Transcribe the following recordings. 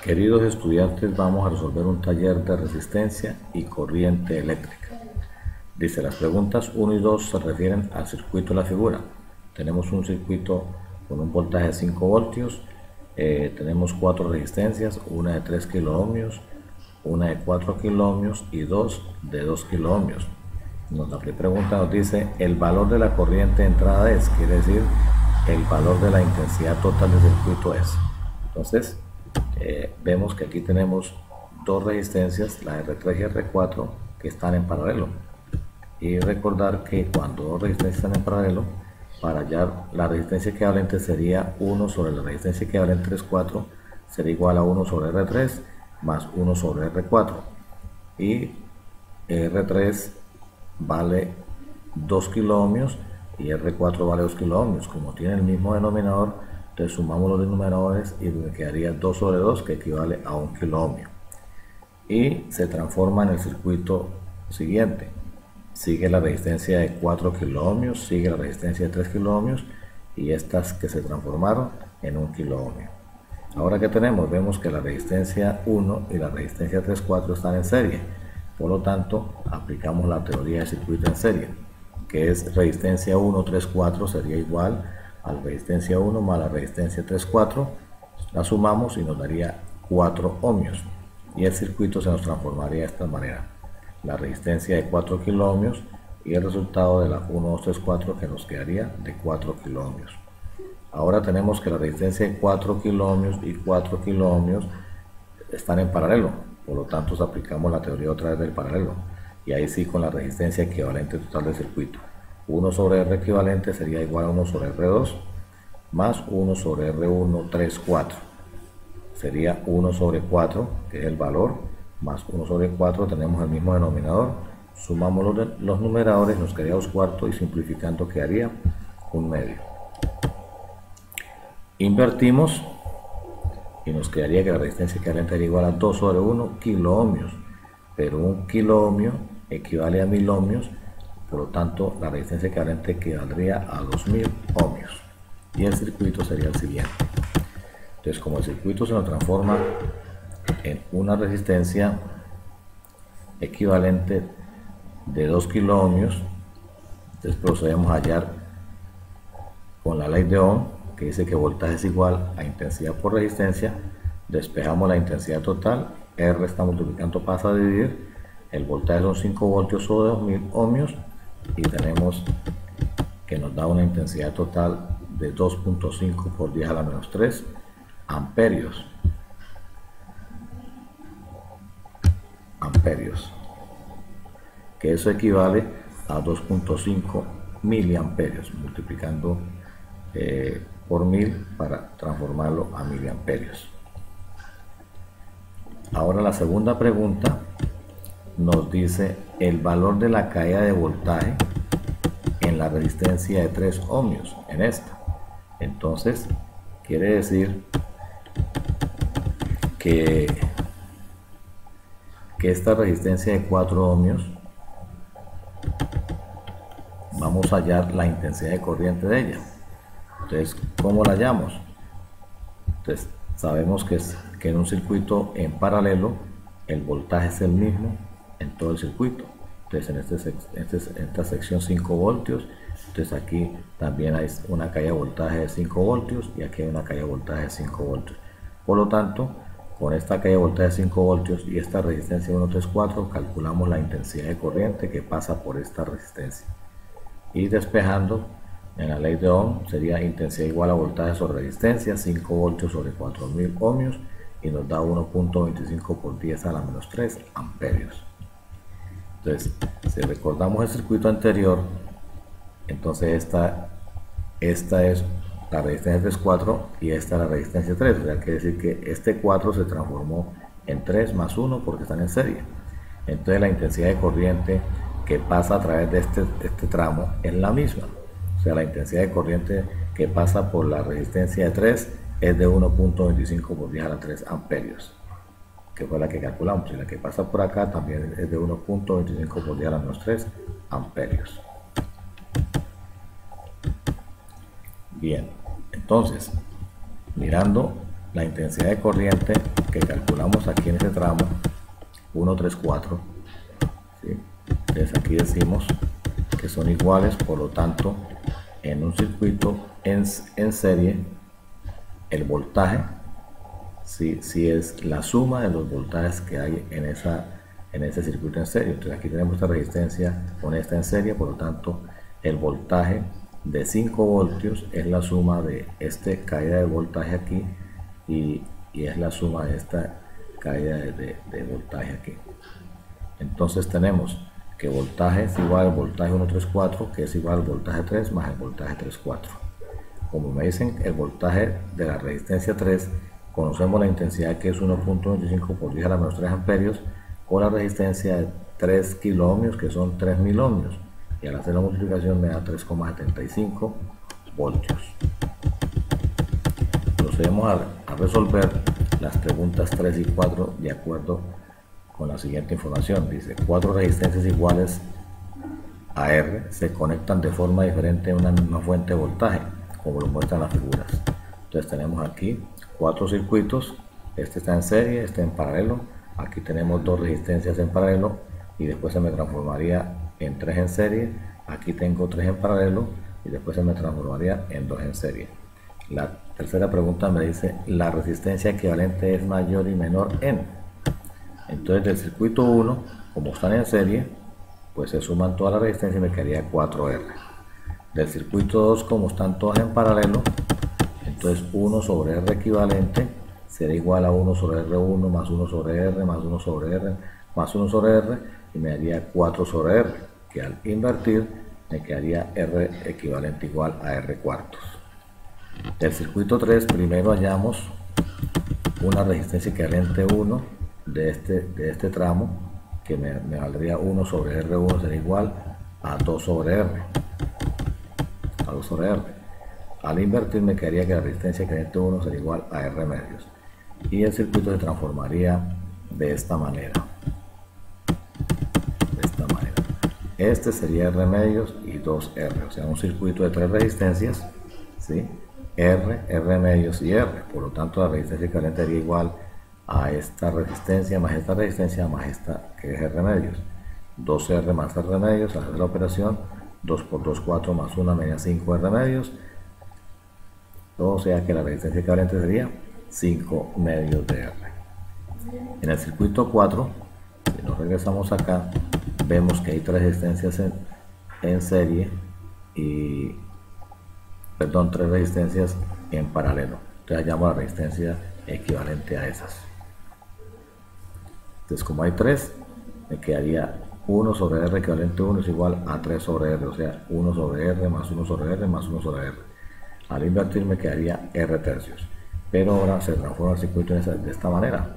Queridos estudiantes, vamos a resolver un taller de resistencia y corriente eléctrica. Dice, las preguntas 1 y 2 se refieren al circuito de la figura. Tenemos un circuito con un voltaje de 5 voltios, tenemos 4 resistencias, una de 3 kiloohmios, una de 4 kiloohmios y dos de 2 kiloohmios. La pregunta nos dice, el valor de la corriente de entrada es, quiere decir, el valor de la intensidad total del circuito es. Entonces, vemos que aquí tenemos dos resistencias, la R3 y R4, que están en paralelo. Y recordar que cuando dos resistencias están en paralelo, para hallar la resistencia equivalente sería 1 sobre la resistencia equivalente R4, sería igual a 1 sobre R3 más 1 sobre R4. Y R3 vale 2 kiloohmios y R4 vale 2 kiloohmios. Como tiene el mismo denominador, entonces sumamos los denominadores y me quedaría 2 sobre 2, que equivale a 1 kiloohmio. Y se transforma en el circuito siguiente. Sigue la resistencia de 4 kiloohmios, sigue la resistencia de 3 kiloohmios y estas que se transformaron en 1 kiloohmio. Ahora que tenemos, vemos que la resistencia 1 y la resistencia 3,4 están en serie. Por lo tanto, aplicamos la teoría de circuito en serie, que es resistencia 1, 3,4 sería igual a la resistencia 1 más la resistencia 3,4. La sumamos y nos daría 4 ohmios. Y el circuito se nos transformaría de esta manera. La resistencia de 4 kiloohmios y el resultado de la 1, 2, 3, 4 que nos quedaría de 4 kiloohmios. Ahora tenemos que la resistencia de 4 kiloohmios y 4 kiloohmios están en paralelo, por lo tanto aplicamos la teoría otra vez del paralelo y ahí sí con la resistencia equivalente total del circuito. 1 sobre R equivalente sería igual a 1 sobre R2 más 1 sobre R1, 3, 4. Sería 1 sobre 4, que es el valor, más 1 sobre 4, tenemos el mismo denominador, sumamos los numeradores, nos quedaría 2 cuartos y simplificando quedaría 1 medio. Invertimos y nos quedaría que la resistencia equivalente sería igual a 2 sobre 1 kiloohmios, pero 1 kiloohmio equivale a 1000 ohmios, por lo tanto la resistencia equivalente equivaldría a 2000 ohmios y el circuito sería el siguiente. Entonces, como el circuito se nos transforma en una resistencia equivalente de 2 kiloohmios, entonces procedemos a hallar con la ley de Ohm, que dice que voltaje es igual a intensidad por resistencia. Despejamos la intensidad total, R está multiplicando, pasa a dividir, el voltaje son 5 voltios sobre 2000 ohmios y tenemos que nos da una intensidad total de 2.5 por 10 a la menos 3 amperios. Que eso equivale a 2.5 miliamperios, multiplicando por 1000 para transformarlo a miliamperios. Ahora la segunda pregunta nos dice el valor de la caída de voltaje en la resistencia de 3 ohmios en esta. Entonces quiere decir que esta resistencia de 4 ohmios vamos a hallar la intensidad de corriente de ella. Entonces, ¿cómo la hallamos? Entonces, sabemos que en un circuito en paralelo el voltaje es el mismo en todo el circuito. Entonces, en esta sección 5 voltios, entonces aquí también hay una caída de voltaje de 5 voltios y aquí hay una caída de voltaje de 5 voltios. Por lo tanto, con esta caída de voltaje de 5 voltios y esta resistencia 134, calculamos la intensidad de corriente que pasa por esta resistencia. Y despejando, en la ley de Ohm sería intensidad igual a voltaje sobre resistencia, 5 voltios sobre 4000 ohmios, y nos da 1.25 por 10 a la menos 3 amperios. Entonces, si recordamos el circuito anterior, entonces esta es la resistencia 3,4 y esta es la resistencia 3, o sea, quiere decir que este 4 se transformó en 3 más 1 porque están en serie. Entonces la intensidad de corriente que pasa a través de este tramo es la misma, o sea, la intensidad de corriente que pasa por la resistencia de 3 es de 1.25 por 10 a la 3 amperios, que fue la que calculamos, y la que pasa por acá también es de 1.25 por 10 a la menos 3 amperios. Bien, entonces, mirando la intensidad de corriente que calculamos aquí en este tramo 134, ¿sí? Entonces aquí decimos que son iguales, por lo tanto en un circuito en serie el voltaje si es la suma de los voltajes que hay en ese circuito en serie. Entonces aquí tenemos esta resistencia con esta en serie, por lo tanto el voltaje de 5 voltios es la suma de esta caída de voltaje aquí y es la suma de esta caída de voltaje aquí. Entonces tenemos que voltaje es igual al voltaje 134, que es igual al voltaje 3 más el voltaje 34. Como me dicen el voltaje de la resistencia 3, conocemos la intensidad que es 1.25 por 10 a la menos 3 amperios, con la resistencia de 3 kiloohmios, que son 3000 ohmios, y al hacer la multiplicación me da 3,75 voltios. Procedemos a resolver las preguntas 3 y 4 de acuerdo con la siguiente información. Dice, 4 resistencias iguales a R se conectan de forma diferente a una misma fuente de voltaje, como lo muestran las figuras. Entonces tenemos aquí 4 circuitos, este está en serie, este en paralelo, aquí tenemos 2 resistencias en paralelo y después se me transformaría en 3 en serie, aquí tengo 3 en paralelo y después se me transformaría en 2 en serie. La tercera pregunta me dice, la resistencia equivalente es mayor y menor en. Entonces del circuito 1, como están en serie, pues se suman todas las resistencias y me quedaría 4R. Del circuito 2, como están todas en paralelo, entonces 1 sobre R equivalente será igual a 1 sobre R1 más 1 sobre R más 1 sobre R más 1 sobre R y me daría 4 sobre R, que al invertir me quedaría R equivalente igual a R cuartos. Del circuito 3 primero hallamos una resistencia equivalente 1 de este tramo, que me valdría 1 sobre R1 será igual a 2 sobre R. A 2 sobre R. Al invertir me quedaría que la resistencia equivalente 1 será igual a R medios. Y el circuito se transformaría de esta manera. De esta manera. Este sería R medios y 2R. O sea, un circuito de 3 resistencias, ¿sí? R medios y R. Por lo tanto, la resistencia equivalente sería igual a esta resistencia más esta que es R medios. 2R más R medios, al hacer la operación, 2 por 2, 4 más 1 me da 5 R medios. O sea que la resistencia equivalente sería 5 medios de R. En el circuito 4, si nos regresamos acá, vemos que hay 3 resistencias en serie y, perdón, 3 resistencias en paralelo. Entonces hallamos la resistencia equivalente a esas. Entonces, como hay 3, me quedaría 1 sobre R equivalente 1 es igual a 3 sobre R, o sea, 1 sobre R más 1 sobre R más 1 sobre R. Al invertir me quedaría R tercios. Pero ahora se transforma el circuito de esta manera.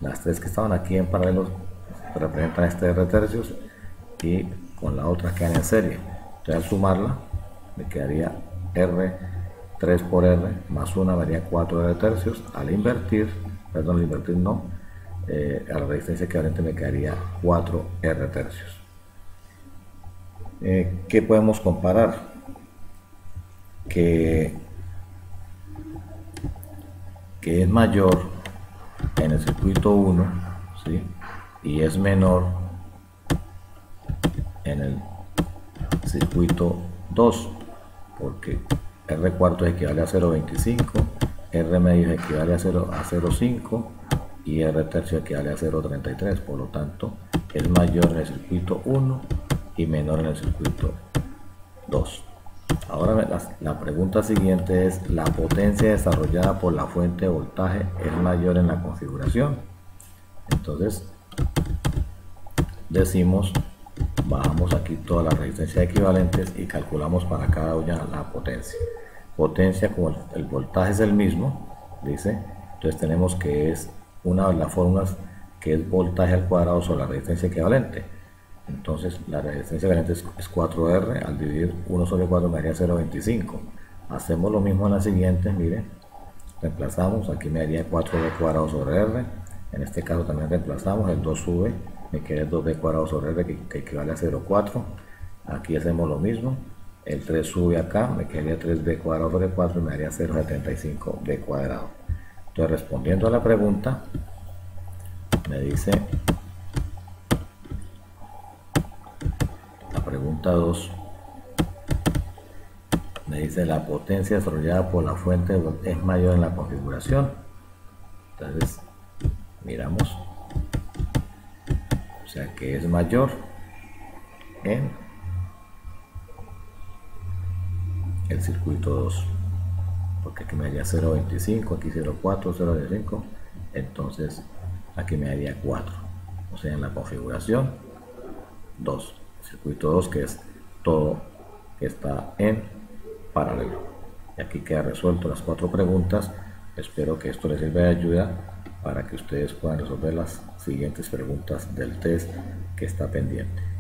Las 3 que estaban aquí en paralelo representan este R tercios y con la otra quedan en serie. Entonces al sumarla me quedaría R 3 por R más 1 me daría 4 R tercios. Al invertir no, a la resistencia equivalente me quedaría 4 R tercios. ¿Qué podemos comparar? Que es mayor en el circuito 1, ¿sí? Y es menor en el circuito 2, porque R cuartos equivale a 0.25, R medios equivale a 0.5 y R tercio equivale a 0.33, por lo tanto es mayor en el circuito 1 y menor en el circuito 2. Ahora la pregunta siguiente es, ¿la potencia desarrollada por la fuente de voltaje es mayor en la configuración? Entonces decimos, bajamos aquí todas las resistencias equivalentes y calculamos para cada una la potencia. Potencia, como el voltaje es el mismo, dice, entonces tenemos que es una de las fórmulas que es voltaje al cuadrado sobre la resistencia equivalente. Entonces la resistencia equivalente es 4R, al dividir 1 sobre 4 me daría 0.25. Hacemos lo mismo en la siguiente, miren, reemplazamos, aquí me daría 4B cuadrado sobre R, en este caso también reemplazamos, el 2 sube, me queda 2B cuadrado sobre R que equivale a 0.4, aquí hacemos lo mismo, el 3 sube acá, me quedaría 3B cuadrado sobre 4 y me daría 0.75B cuadrado. Entonces, respondiendo a la pregunta, me dice la pregunta 2, me dice la potencia desarrollada por la fuente es mayor en la configuración. Entonces miramos, o sea que es mayor en el circuito 2, porque aquí me daría 0.25, aquí 0.4, 0.25, entonces aquí me daría 4, o sea en la configuración 2, circuito 2, que es todo que está en paralelo. Y aquí queda resuelto las 4 preguntas. Espero que esto les sirva de ayuda para que ustedes puedan resolver las siguientes preguntas del test que está pendiente.